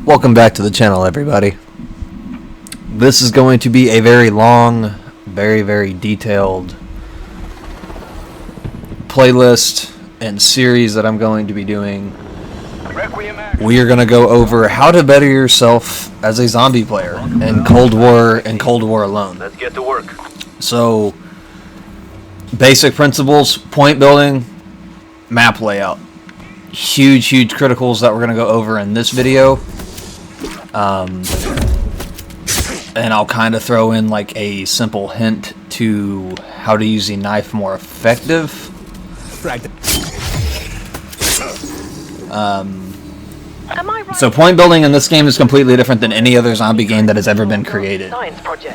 Welcome back to the channel, everybody. This is going to be a very long, very detailed playlist and series that I'm going to be doing. We are going to go over how to better yourself as a zombie player in Cold War and Cold War alone. Let's get to work. So, basic principles: point building, map layout. Huge criticals that we're going to go over in this video. And I'll kind of throw in like a simple hint to how to use the knife more effective. So point building in this game is completely different than any other zombie game that has ever been created.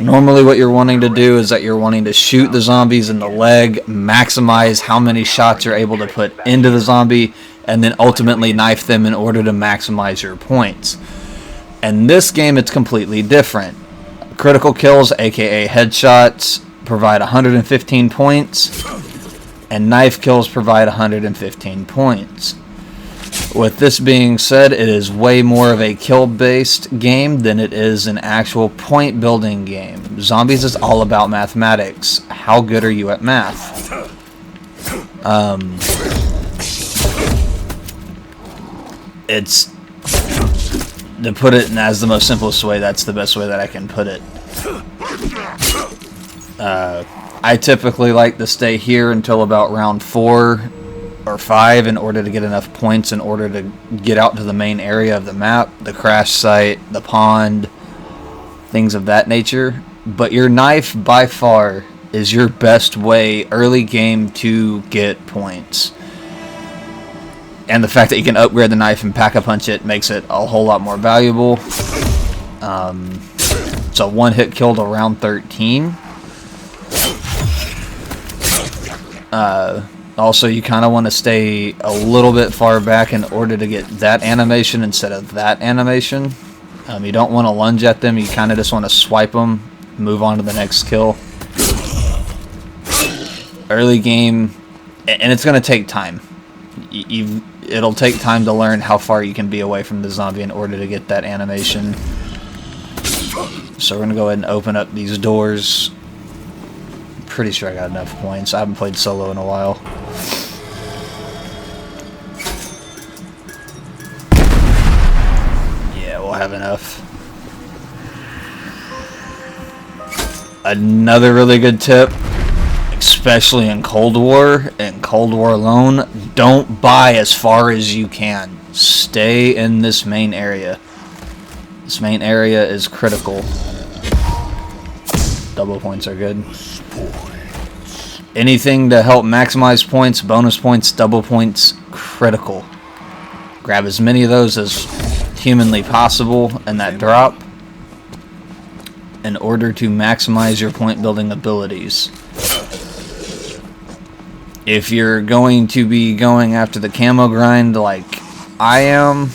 Normally what you're wanting to do is that you're wanting to shoot the zombies in the leg, maximize how many shots you're able to put into the zombie, and then ultimately knife them in order to maximize your points. In this game, it's completely different. Critical kills, aka headshots, provide 115 points, and knife kills provide 115 points. With this being said, it is way more of a kill-based game than it is an actual point-building game. Zombies is all about mathematics. How good are you at math? To put it in as the most simplest way, that's the best way that I can put it. I typically like to stay here until about round 4 or 5 in order to get enough points in order to get out to the main area of the map, the crash site, the pond, things of that nature. But your knife, by far, is your best way early game to get points. And the fact that you can upgrade the knife and pack-a-punch it makes it a whole lot more valuable. So one hit kill to round 13. Also, you kind of want to stay a little bit far back in order to get that animation instead of that animation. You don't want to lunge at them. You kind of just want to swipe them, move on to the next kill. Early game, and it's going to take time. It'll take time to learn how far you can be away from the zombie in order to get that animation. So we're going to go ahead and open up these doors. Pretty sure I got enough points. I haven't played solo in a while. Yeah, we'll have enough. Another really good tip, especially in Cold War and Cold War alone, don't buy as far as you can. Stay in this main area. This main area is critical. Double points are good. Anything to help maximize points, bonus points, double points, critical. Grab as many of those as humanly possible in that drop in order to maximize your point building abilities. If you're going to be going after the camo grind like I am,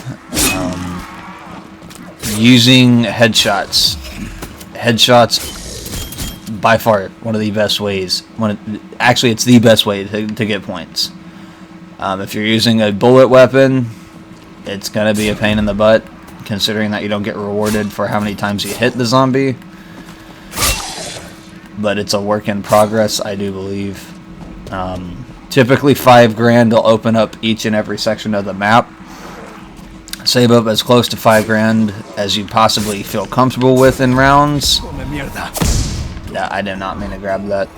using headshots. Headshots, by far, one of the best ways. Actually, it's the best way to get points. If you're using a bullet weapon, it's going to be a pain in the butt, considering that you don't get rewarded for how many times you hit the zombie. But it's a work in progress, I do believe. Typically $5 grand will open up each and every section of the map. Save up as close to $5 grand as you possibly feel comfortable with in rounds. Yeah, I did not mean to grab that.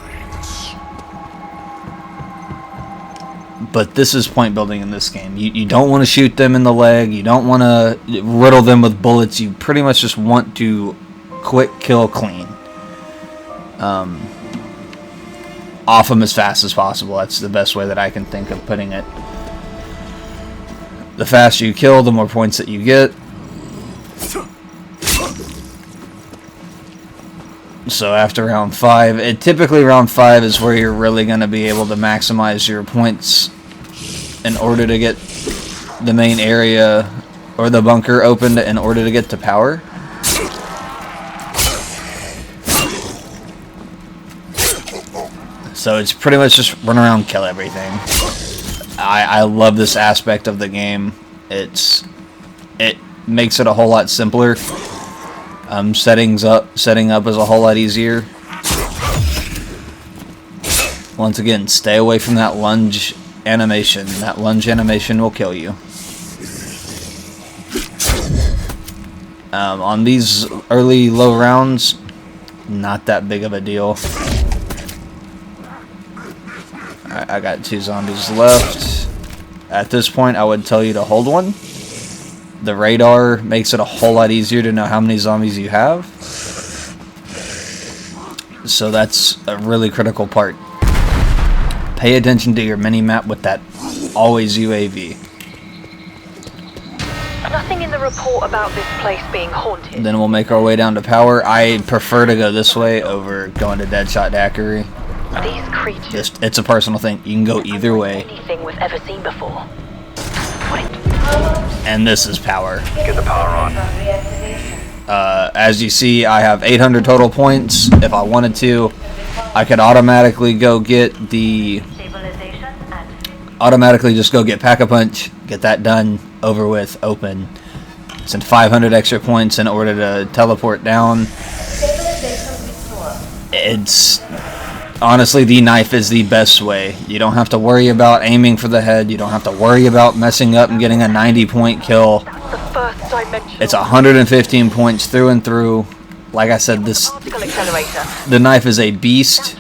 But this is point building in this game. You don't want to shoot them in the leg. You don't want to riddle them with bullets. You pretty much just want to quick kill clean. Off them as fast as possible. That's the best way that I can think of putting it. The faster you kill, the more points that you get. So after round 5, typically round 5 is where you're really going to be able to maximize your points in order to get the main area or the bunker opened in order to get to power. So it's pretty much just run around, kill everything. I love this aspect of the game. makes it a whole lot simpler. Setting up is a whole lot easier. Once again, stay away from that lunge animation. That lunge animation will kill you. On these early low rounds, not that big of a deal. Alright, I got 2 zombies left. At this point, I would tell you to hold one. The radar makes it a whole lot easier to know how many zombies you have. So that's a really critical part. Pay attention to your mini-map with that always UAV. Nothing in the report about this place being haunted. Then we'll make our way down to power. I prefer to go this way over going to Deadshot Daiquiri. These creatures. It's a personal thing. You can go either way. Anything we've ever seen before. And this is power. Get the power on. As you see, I have 800 total points. If I wanted to, I could automatically go get the... Automatically just go get Pack-a-Punch, get that done, over with, open. Send 500 extra points in order to teleport down. It's... Honestly, the knife is the best way. You don't have to worry about aiming for the head. You don't have to worry about messing up and getting a 90-point kill. It's 115 points through and through. Like I said, the knife is a beast.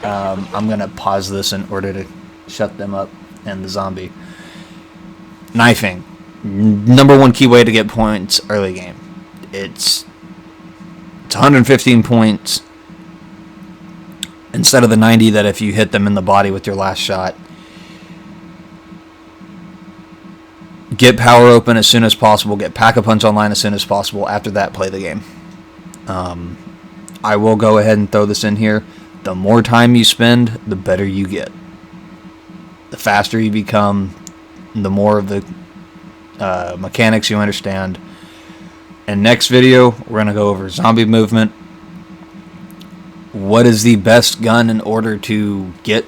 I'm going to pause this in order to shut them up and the zombie. Knifing. #1 key way to get points early game. It's 115 points. Instead of the 90 that if you hit them in the body with your last shot. Get power open as soon as possible. Get Pack-a-Punch online as soon as possible. After that, play the game. I will go ahead and throw this in here. The more time you spend, the better you get. The faster you become, the more of the mechanics you understand. In next video, we're going to go over zombie movement. What is the best gun in order to get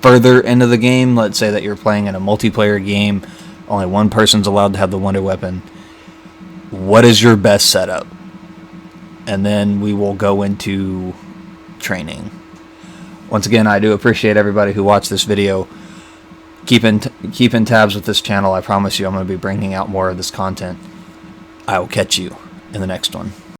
further into the game? Let's say that you're playing in a multiplayer game. Only one person's allowed to have the wonder weapon. What is your best setup? And then we will go into training. Once again, I do appreciate everybody who watched this video. Keep in tabs with this channel. I promise you I'm going to be bringing out more of this content. I will catch you in the next one.